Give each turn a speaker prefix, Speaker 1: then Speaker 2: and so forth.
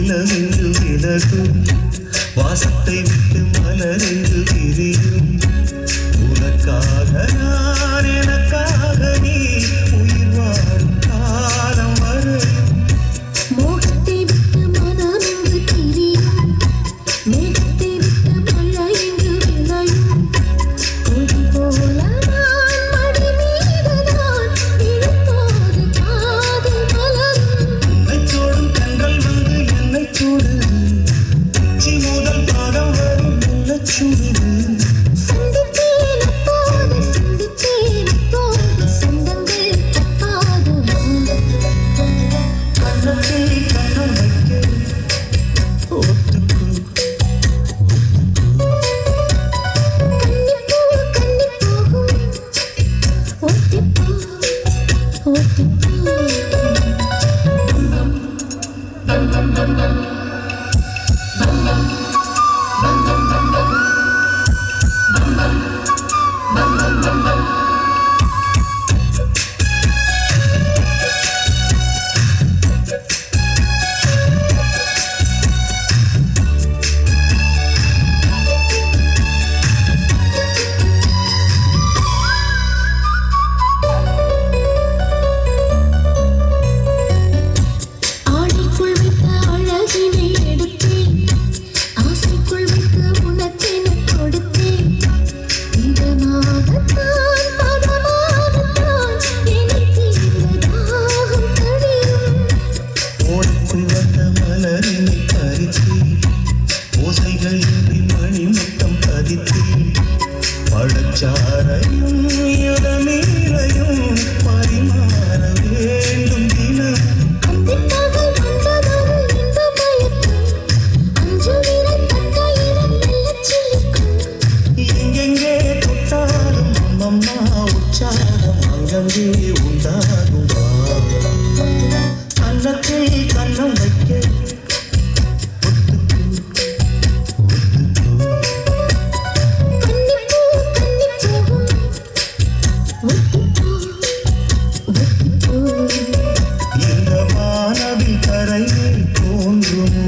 Speaker 1: நிலவென்று விலகும் வாசத்தை விட்டு மலரென்று விரியும் உனக்காக நான் எனக்காக நீ உயிர் வாழும் காலம் வரையும்
Speaker 2: மோகத்தை விட்டு மனம் என்று திரியும் மேகத்தை விட்டு மழை என்று விளையும் கொடி போல நான் மடி மீது நான் விழும்போது காதல் மலரும்
Speaker 1: என்னை சோடும் கண்கள் வந்து என்னை சூடு உச்சி முதல் பாதம் வரும் என்ன சூடு
Speaker 2: சந்தித்தேன் அப்போது சொந்தங்கள் தப்பாதுமா
Speaker 1: கண்ணத்தில் கண்ணம் வைக்க ஒத்துக்கு
Speaker 2: கன்னி போகும் ஒத்திப்போ ஒத்திப்போ ஆடைக்குள் வைத்த அழகினை எடுத்தேன் ஆசைக்குள் வைத்து உனக்கென கொடுத்தேன் இதமாகத்தான் பதமாகத்தான் எனக்கு இந்த தாகம் தணியும்
Speaker 1: ஓடைக்குள் வந்த மலரினை பறித்து ஓசைகள் இன்றி மணி முத்தம் பதித்து பழச்சாரையும் இடமீரையும் பரிமாற வேண்டும் தினம்
Speaker 2: அந்திப்பகல் வந்ததொரு இந்த மயக்கம் அஞ்சு விரல் தக்க இடம் மெல்லச் சிலிர்க்கும்
Speaker 1: எங்கெங்கே தொட்டாலும் அம்மம்மா உற்சாகம் அங்கங்கே உண்டாகுமா கன்னத்தில் கண்ணம் வைக்க ஒத்துக்கு
Speaker 2: கன்னி போகும் ஒத்திப்போ ஒத்திப்போ
Speaker 1: இந்த வானவில் கரையில் தோன்றுமோ